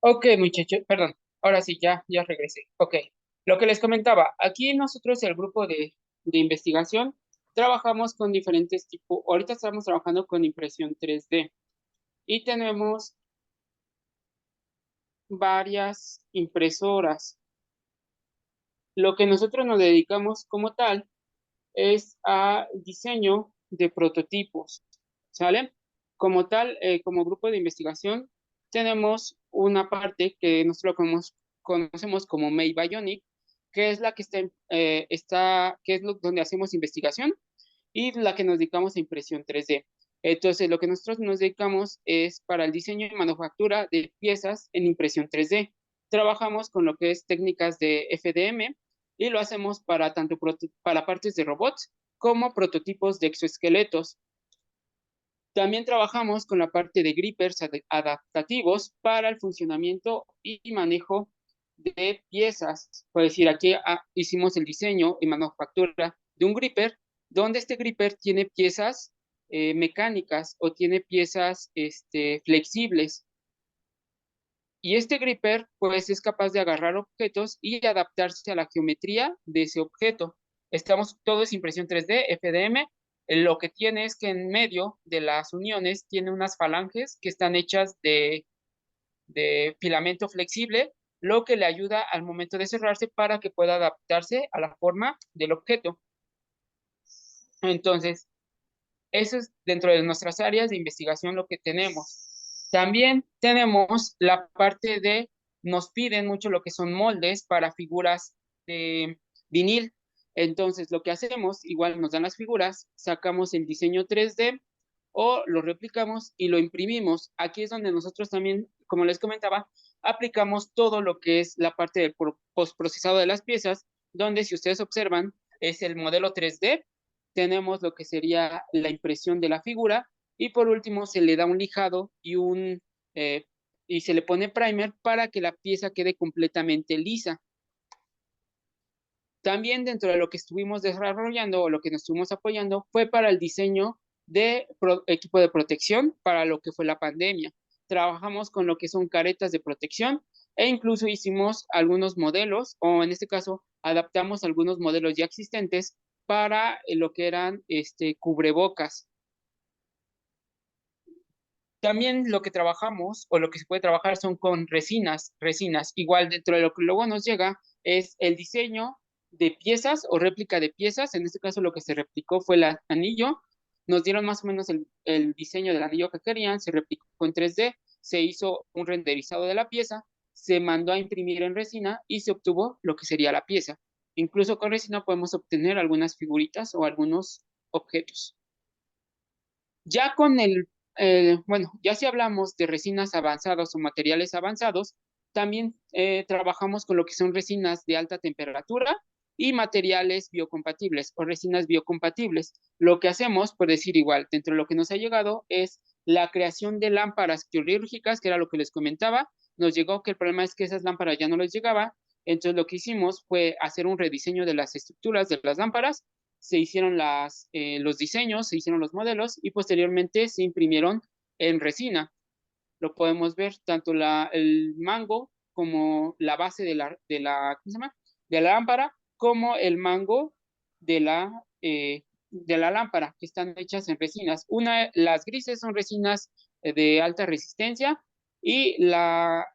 Ok, muchachos, perdón, ahora sí, ya regresé. Ok, lo que les comentaba, aquí nosotros, el grupo de investigación, trabajamos con diferentes tipos, ahorita estamos trabajando con impresión 3D y tenemos varias impresoras. Lo que nosotros nos dedicamos como tal es a diseño de prototipos, ¿sale? Como tal, como grupo de investigación, tenemos una parte que nosotros conocemos como May Bionic, que es la que que es donde hacemos investigación y la que nos dedicamos a impresión 3D. Entonces, lo que nosotros nos dedicamos es para el diseño y manufactura de piezas en impresión 3D. Trabajamos con lo que es técnicas de FDM y lo hacemos para tanto para partes de robots como prototipos de exoesqueletos. También trabajamos con la parte de grippers adaptativos para el funcionamiento y manejo de piezas. Por decir, aquí hicimos el diseño y manufactura de un gripper, donde este gripper tiene piezas mecánicas o tiene piezas flexibles. Y este gripper, pues, es capaz de agarrar objetos y adaptarse a la geometría de ese objeto. Todo es impresión 3D, FDM. Lo que tiene es que en medio de las uniones tiene unas falanges que están hechas de filamento flexible, lo que le ayuda al momento de cerrarse para que pueda adaptarse a la forma del objeto. Entonces, eso es dentro de nuestras áreas de investigación lo que tenemos. También tenemos la parte de, nos piden mucho lo que son moldes para figuras de vinil. Entonces, lo que hacemos, igual nos dan las figuras, sacamos el diseño 3D o lo replicamos y lo imprimimos. Aquí es donde nosotros también, como les comentaba, aplicamos todo lo que es la parte del postprocesado de las piezas, donde si ustedes observan, es el modelo 3D, tenemos lo que sería la impresión de la figura y por último se le da un lijado eh, y se le pone primer para que la pieza quede completamente lisa. También dentro de lo que estuvimos desarrollando o lo que nos estuvimos apoyando fue para el diseño de equipo de protección para lo que fue la pandemia. Trabajamos con lo que son caretas de protección e incluso hicimos algunos modelos, o en este caso adaptamos algunos modelos ya existentes para lo que eran cubrebocas. También lo que trabajamos o lo que se puede trabajar son con resinas. Igual dentro de lo que luego nos llega es el diseño de piezas o réplica de piezas. En este caso lo que se replicó fue el anillo. Nos dieron más o menos el diseño del anillo que querían, se replicó en 3D, se hizo un renderizado de la pieza, se mandó a imprimir en resina y se obtuvo lo que sería la pieza. Incluso con resina podemos obtener algunas figuritas o algunos objetos. Ya con bueno, ya si hablamos de resinas avanzadas o materiales avanzados, también trabajamos con lo que son resinas de alta temperatura y materiales biocompatibles o resinas biocompatibles. Lo que hacemos, por decir igual, dentro de lo que nos ha llegado es la creación de lámparas quirúrgicas, que era lo que les comentaba. Nos llegó que el problema es que esas lámparas ya no les llegaba, entonces lo que hicimos fue hacer un rediseño de las estructuras de las lámparas, se hicieron los diseños, se hicieron los modelos y posteriormente se imprimieron en resina. Lo podemos ver tanto el mango como la base ¿cómo se llama? De la lámpara, como el mango de de la lámpara, que están hechas en resinas. Las grises son resinas de alta resistencia y la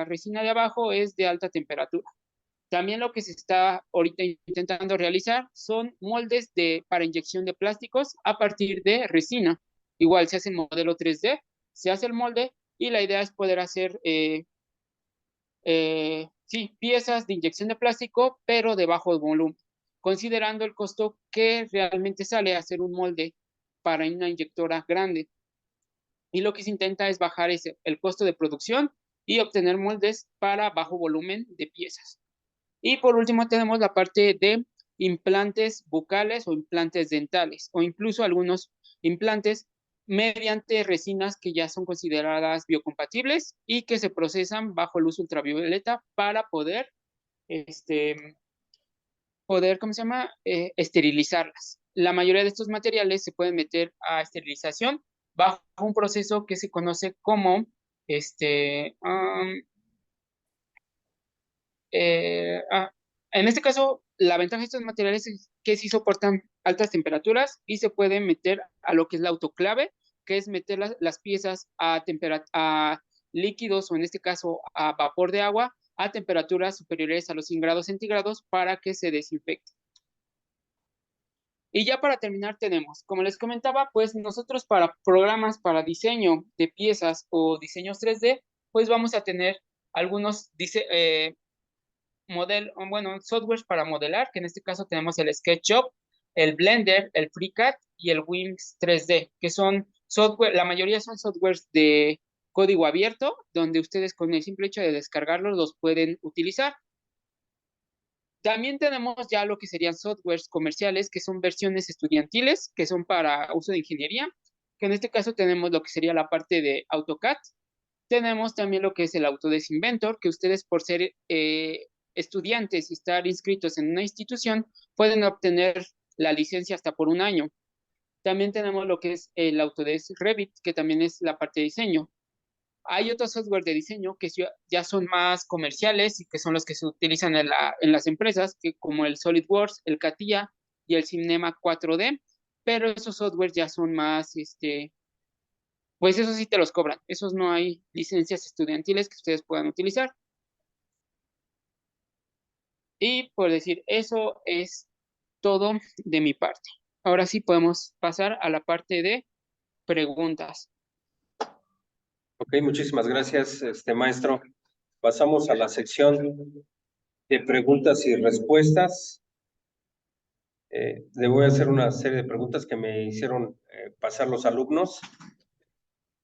resina de abajo es de alta temperatura. También lo que se está ahorita intentando realizar son moldes para inyección de plásticos a partir de resina. Igual se hace el modelo 3D, se hace el molde y la idea es poder hacer, sí, piezas de inyección de plástico, pero de bajo volumen, considerando el costo que realmente sale a hacer un molde para una inyectora grande. Y lo que se intenta es bajar el costo de producción y obtener moldes para bajo volumen de piezas. Y por último tenemos la parte de implantes bucales o implantes dentales o incluso algunos implantes mediante resinas que ya son consideradas biocompatibles y que se procesan bajo luz ultravioleta para ¿cómo se llama? Esterilizarlas. La mayoría de estos materiales se pueden meter a esterilización bajo un proceso que se conoce como este, en este caso, la ventaja de estos materiales es que sí soportan altas temperaturas y se pueden meter a lo que es la autoclave, que es meter las piezas a líquidos o en este caso a vapor de agua a temperaturas superiores a los 100 grados centígrados para que se desinfecte. Y ya para terminar tenemos, como les comentaba, pues nosotros para programas para diseño de piezas o diseños 3D, pues vamos a tener algunos softwares para modelar, que en este caso tenemos el SketchUp, el Blender, el FreeCAD y el Wings 3D, que son software, la mayoría son softwares de código abierto, donde ustedes con el simple hecho de descargarlos los pueden utilizar. También tenemos ya lo que serían softwares comerciales, que son versiones estudiantiles, que son para uso de ingeniería, que en este caso tenemos lo que sería la parte de AutoCAD. Tenemos también lo que es el Autodesk Inventor, que ustedes por ser estudiantes y estar inscritos en una institución, pueden obtener la licencia hasta por un año. También tenemos lo que es el Autodesk Revit, que también es la parte de diseño. Hay otros software de diseño que ya son más comerciales y que son los que se utilizan en las empresas, que como el SolidWorks, el CATIA y el Cinema 4D, pero esos softwares ya son más, pues esos sí te los cobran. Esos no hay licencias estudiantiles que ustedes puedan utilizar. Y por decir, eso es todo de mi parte. Ahora sí podemos pasar a la parte de preguntas. Ok, muchísimas gracias, maestro. Pasamos a la sección de preguntas y respuestas. Le voy a hacer una serie de preguntas que me hicieron pasar los alumnos.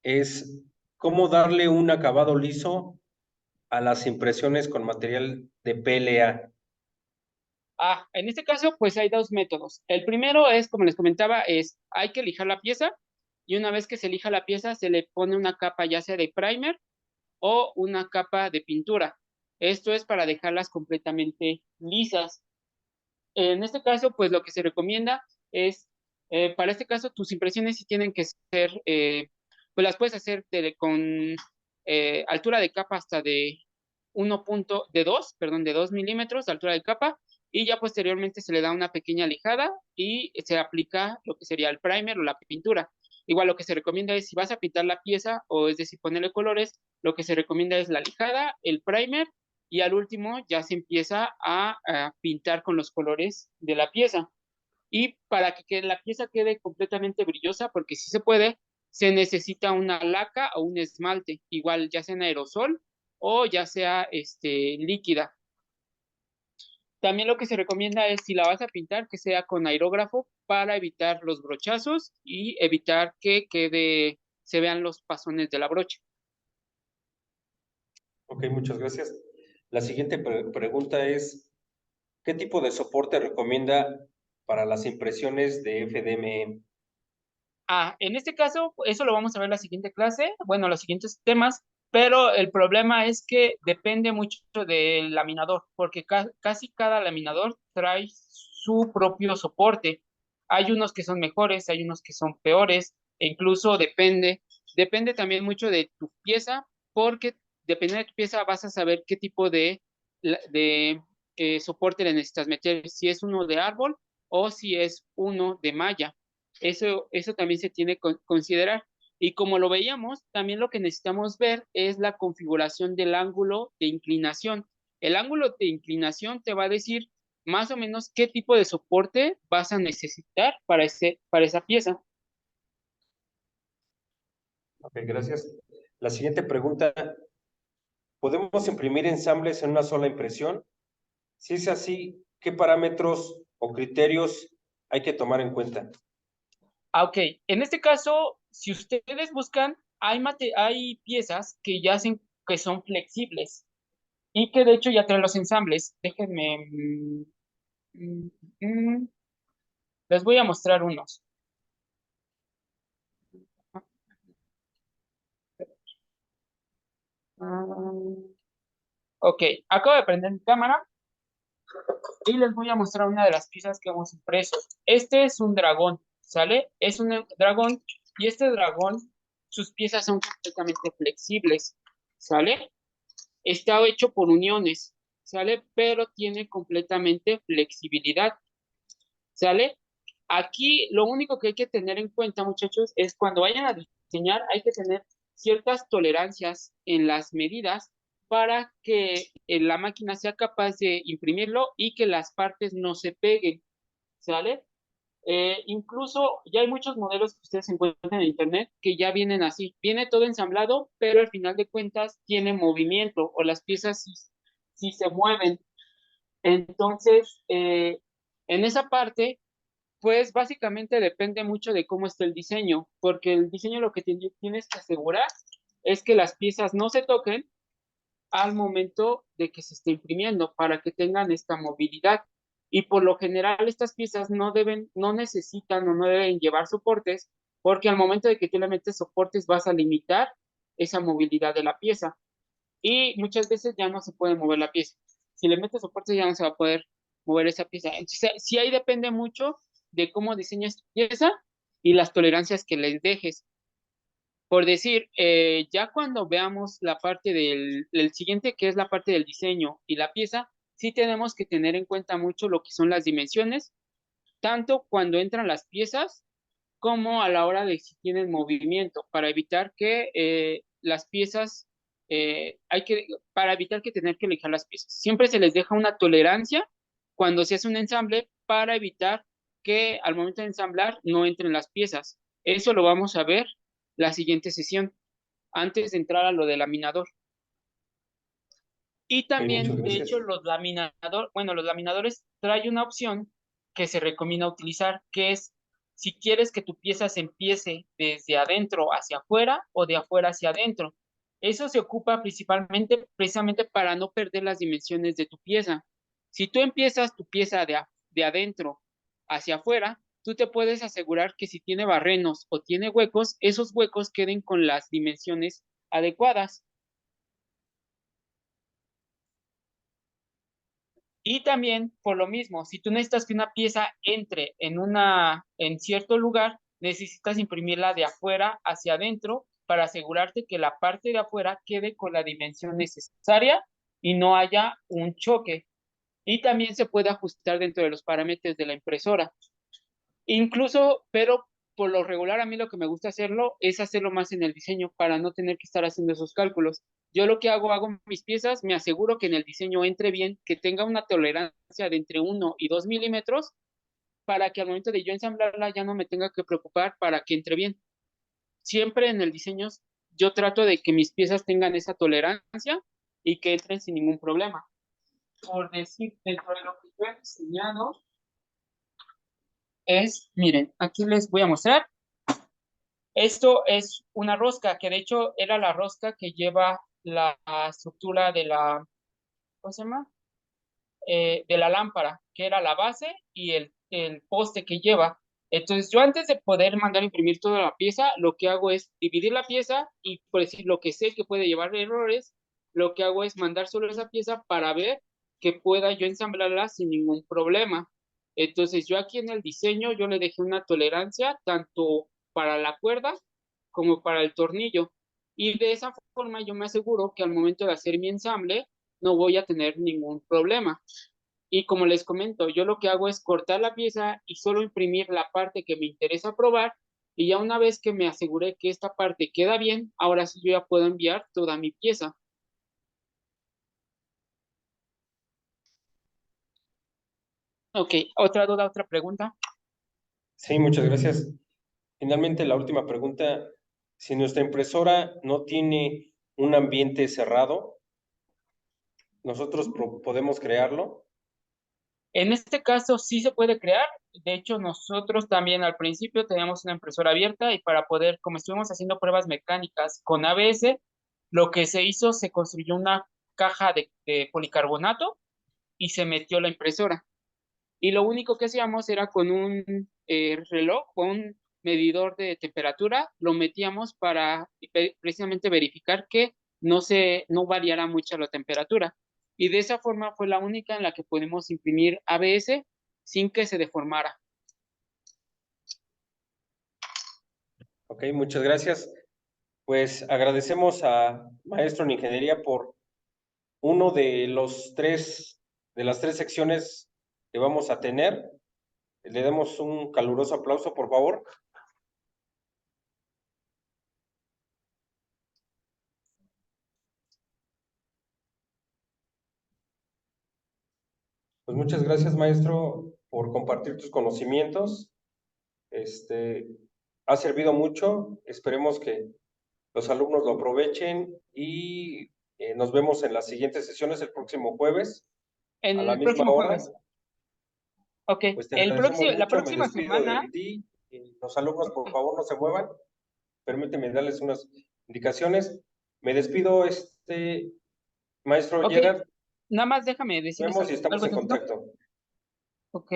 Es, ¿cómo darle un acabado liso a las impresiones con material de PLA? En este caso, pues hay dos métodos. El primero es, como les comentaba, hay que lijar la pieza y una vez que se lija la pieza, se le pone una capa ya sea de primer o una capa de pintura. Esto es para dejarlas completamente lisas. En este caso, pues lo que se recomienda es, para este caso, tus impresiones sí tienen que ser, pues las puedes hacer con altura de capa hasta de 2 milímetros de altura de capa, y ya posteriormente se le da una pequeña lijada y se aplica lo que sería el primer o la pintura. Igual lo que se recomienda es, si vas a pintar la pieza, o es decir, ponerle colores, lo que se recomienda es la lijada, el primer, y al último ya se empieza a pintar con los colores de la pieza. Y para que la pieza quede completamente brillosa, porque si se puede, se necesita una laca o un esmalte, igual ya sea en aerosol o ya sea líquida. También lo que se recomienda es, si la vas a pintar, que sea con aerógrafo para evitar los brochazos y evitar que se vean los pasones de la brocha. Ok, muchas gracias. La siguiente pregunta es, ¿qué tipo de soporte recomienda para las impresiones de FDM? En este caso, eso lo vamos a ver en la siguiente clase, bueno, los siguientes temas, pero el problema es que depende mucho del laminador, porque casi cada laminador trae su propio soporte. Hay unos que son mejores, hay unos que son peores, e incluso depende también mucho de tu pieza, porque dependiendo de tu pieza vas a saber qué tipo de soporte le necesitas meter, si es uno de árbol o si es uno de malla. Eso también se tiene que considerar. Y como lo veíamos, también lo que necesitamos ver es la configuración del ángulo de inclinación. El ángulo de inclinación te va a decir más o menos qué tipo de soporte vas a necesitar para esa pieza. Ok, gracias. La siguiente pregunta, ¿podemos imprimir ensambles en una sola impresión? Si es así, ¿qué parámetros o criterios hay que tomar en cuenta? Ok, en este caso, si ustedes buscan, hay piezas que ya que son flexibles y que de hecho ya traen los ensambles. Déjenme, mm, mm, les voy a mostrar unos. Ok, acabo de prender mi cámara y les voy a mostrar una de las piezas que hemos impreso. Este es un dragón, ¿sale? Es un dragón, y este dragón, sus piezas son completamente flexibles, ¿sale? Está hecho por uniones. ¿sale? Pero tiene completamente flexibilidad, ¿sale? Aquí lo único que hay que tener en cuenta, muchachos, es cuando vayan a diseñar, hay que tener ciertas tolerancias en las medidas para que la máquina sea capaz de imprimirlo y que las partes no se peguen, ¿sale? Incluso ya hay muchos modelos que ustedes encuentran en internet que ya vienen así. Viene todo ensamblado, pero al final de cuentas tiene movimiento o las piezas sí se mueven. Entonces, en esa parte, pues básicamente depende mucho de cómo esté el diseño, porque el diseño lo que tienes que asegurar es que las piezas no se toquen al momento de que se esté imprimiendo para que tengan esta movilidad. Y por lo general estas piezas no necesitan o no deben llevar soportes, porque al momento de que tú le metes soportes vas a limitar esa movilidad de la pieza. Y muchas veces ya no se puede mover la pieza. Si le metes soportes ya no se va a poder mover esa pieza. Entonces, sí ahí depende mucho de cómo diseñas tu pieza y las tolerancias que les dejes. Por decir, ya cuando veamos la parte del siguiente, que es la parte del diseño y la pieza, sí tenemos que tener en cuenta mucho lo que son las dimensiones, tanto cuando entran las piezas como a la hora de si tienen movimiento, para evitar que las piezas, para evitar que tener que lijar las piezas. Siempre se les deja una tolerancia cuando se hace un ensamble para evitar que al momento de ensamblar no entren las piezas. Eso lo vamos a ver la siguiente sesión, antes de entrar a lo del laminador. Y Ok, muchas también, de hecho, gracias. los laminadores trae una opción que se recomienda utilizar, que es si quieres que tu pieza se empiece desde adentro hacia afuera o de afuera hacia adentro. Eso se ocupa principalmente, precisamente para no perder las dimensiones de tu pieza. Si tú empiezas tu pieza de adentro hacia afuera, tú te puedes asegurar que si tiene barrenos o tiene huecos, esos huecos queden con las dimensiones adecuadas. Y también, por lo mismo, si tú necesitas que una pieza entre en cierto lugar, necesitas imprimirla de afuera hacia adentro para asegurarte que la parte de afuera quede con la dimensión necesaria y no haya un choque. Y también se puede ajustar dentro de los parámetros de la impresora. Incluso, pero por lo regular a mí lo que me gusta hacerlo es hacerlo más en el diseño para no tener que estar haciendo esos cálculos. Yo lo que hago mis piezas, me aseguro que en el diseño entre bien, que tenga una tolerancia de entre 1 y 2 milímetros para que al momento de yo ensamblarla ya no me tenga que preocupar para que entre bien. Siempre en el diseño yo trato de que mis piezas tengan esa tolerancia y que entren sin ningún problema. Por decir, dentro de lo que yo he enseñado miren, aquí les voy a mostrar. Esto es una rosca, que de hecho era la rosca que lleva la estructura de ¿cómo se llama? De la lámpara, que era la base y el poste que lleva. Entonces, yo antes de poder mandar a imprimir toda la pieza, lo que hago es dividir la pieza y, por decir, lo que sé que puede llevar errores, lo que hago es mandar solo esa pieza para ver que pueda yo ensamblarla sin ningún problema. Entonces, yo aquí en el diseño, yo le dejé una tolerancia tanto para la cuerda como para el tornillo. Y de esa forma yo me aseguro que al momento de hacer mi ensamble no voy a tener ningún problema. Y como les comento, yo lo que hago es cortar la pieza y solo imprimir la parte que me interesa probar. Y ya una vez que me aseguré que esta parte queda bien, ahora sí yo ya puedo enviar toda mi pieza. Ok, otra duda, otra pregunta. Sí, muchas gracias. Finalmente, la última pregunta. Si nuestra impresora no tiene un ambiente cerrado, ¿nosotros podemos crearlo? En este caso sí se puede crear. De hecho, nosotros también al principio teníamos una impresora abierta y para poder, como estuvimos haciendo pruebas mecánicas con ABS, lo que se hizo, se construyó una caja de policarbonato y se metió la impresora. Y lo único que hacíamos era con un reloj, con un medidor de temperatura, lo metíamos para precisamente verificar que no variara mucho la temperatura. Y de esa forma fue la única en la que pudimos imprimir ABS sin que se deformara. Ok, muchas gracias. Pues agradecemos a maestro en ingeniería por uno de las tres secciones que vamos a tener. Le demos un caluroso aplauso, por favor. Pues muchas gracias, maestro, por compartir tus conocimientos. Ha servido mucho. Esperemos que los alumnos lo aprovechen y nos vemos en las siguientes sesiones el próximo jueves En a la el misma próximo hora. jueves. Ok, Pues te agradecemos la mucho, me próxima despido de semana. ti. Los alumnos, por favor, no se muevan. Permíteme darles unas indicaciones. Me despido, maestro Ok, Gerard. nada más déjame Nos decirles vemos y estamos algo en tantito. contacto. Ok.